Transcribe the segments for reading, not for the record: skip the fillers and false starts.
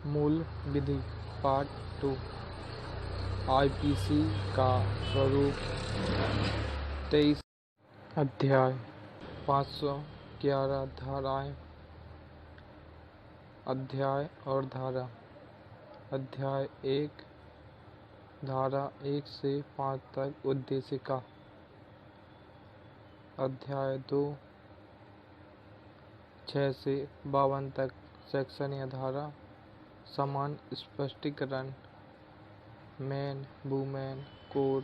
मूल विधि part 2 IPC का स्वरूप 23 अध्याय 511 धाराएं अध्याय और धारा अध्याय 1 धारा 1 से 5 तक उद्देशिका अध्याय 2 6 से 52 तक सेक्शन या धारा समान स्पष्टीकरण मैन वुमेन कोड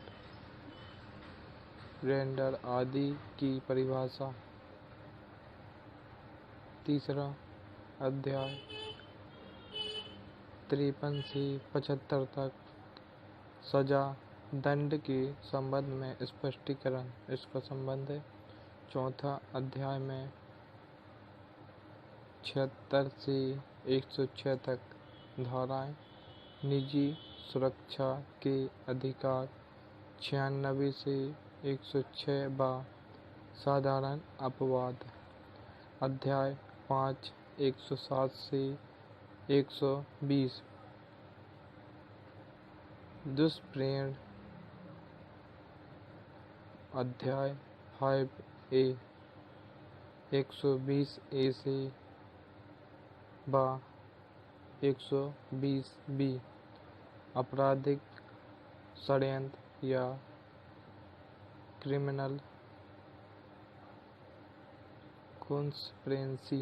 रेंडर आदि की परिभाषा। तीसरा अध्याय 53 से 75 तक सजा दंड के संबंध में स्पष्टीकरण इसका संबंध है। चौथा अध्याय में 76 से 106 तक धाराएं निजी सुरक्षा के अधिकार 96 से 106 बा साधारण अपवाद। अध्याय 5 107 से 120 दुष्प्रेरण। अध्याय 5A 120 A से बा 120 B आपराधिक षड्यंत्र या क्रिमिनल कॉन्स्पिरेसी।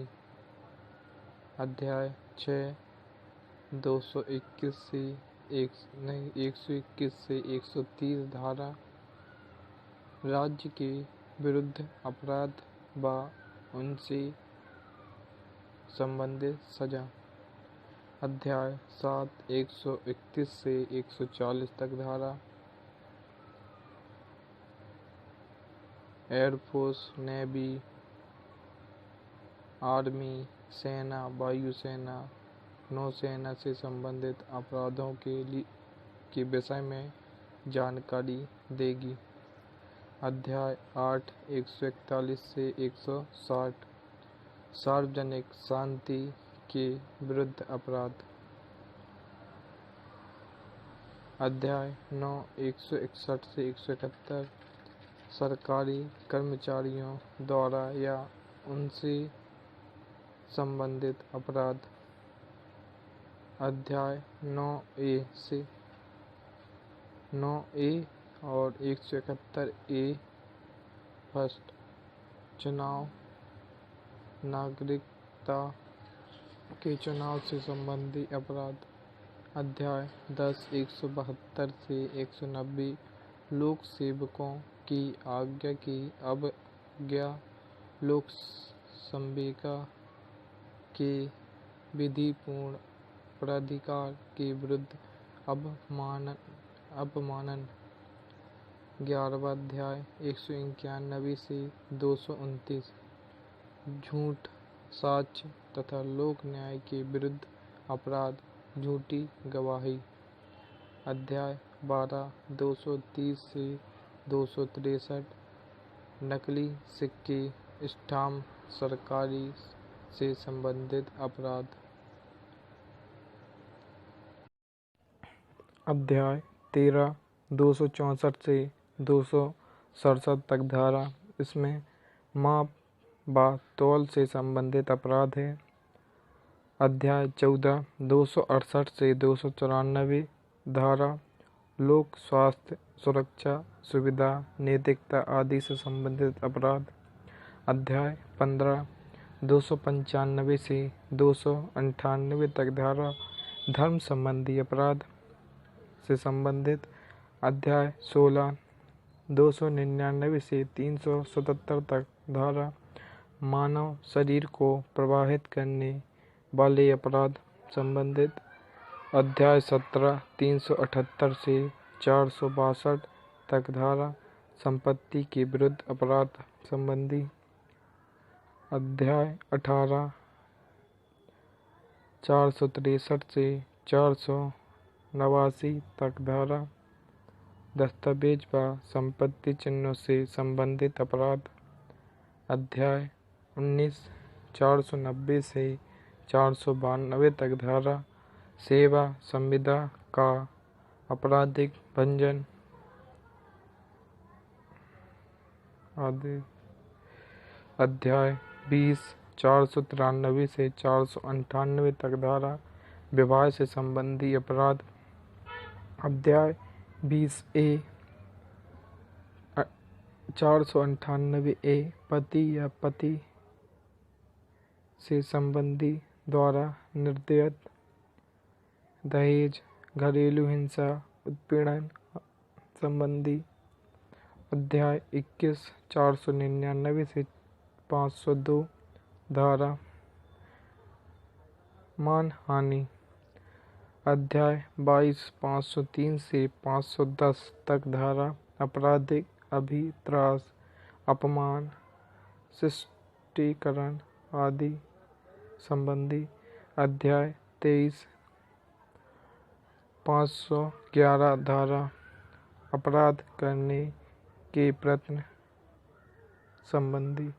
अध्याय 6 221 से 121 से 130 धारा राज्य के विरुद्ध अपराध व उनसे संबंधित सजा। अध्याय 7 131 से 140 तक धारा एयरफोर्स नेवी आर्मी सेना वायुसेना नौसेना से संबंधित अपराधों के विषय में जानकारी देगी। अध्याय 8 141 से 160 सार्वजनिक शांति के विरुद्ध अपराध। अध्याय 9 161 से 171 सरकारी कर्मचारियों द्वारा या उनसे संबंधित अपराध। अध्याय 9A और 171A फर्स्ट चुनाव नागरिकता के चुनाव से संबंधित अपराध। अध्याय 10 172 से 190 लोक सेवकों की आज्ञा की अवज्ञा लोक सेविका के विधिपूर्ण प्राधिकार के विरुद्ध अपमानन। 11वां अध्याय 191 से 229 झूठ साक्ष्य तथा लोक न्याय के विरुद्ध अपराध झूठी गवाही। अध्याय 12 230 से 263 नकली सिक्के स्टाम्प सरकारी से संबंधित अपराध। अध्याय 13 264 से 267 तक धारा इसमें माप व तौल से संबंधित अपराध है। अध्याय 14 268 से 294 धारा लोक स्वास्थ्य सुरक्षा सुविधा नैतिकता आदि से संबंधित अपराध। अध्याय 15 295 से 298 तक धारा धर्म संबंधी अपराध से संबंधित। अध्याय 16 299 से 377 तक धारा मानव शरीर को प्रभावित करने वाले अपराध संबंधित। अध्याय 17 378 से 462 तक धारा संपत्ति के विरुद्ध अपराध संबंधी। अध्याय 18 463 से 489 तक धारा दस्तावेज व संपत्ति चिन्हों से संबंधित अपराध। अध्याय 19 490 से 492 तक धारा सेवा संविदा का आपराधिक भंजन आदि। अध्याय 20 493 से 498 तक धारा विवाह से संबंधी अपराध। अध्याय 20A 498A पति या पति से संबंधी द्वारा निर्दयत दहेज घरेलू हिंसा उत्पीड़न संबंधी। अध्याय 21 499 से 502 धारा मानहानि। अध्याय 22 503 से 510 तक धारा आपराधिक अभित्रास अपमान शिष्टीकरण आदि संबंधी। अध्याय 23 511 धारा अपराध करने के प्रयत्न संबंधी।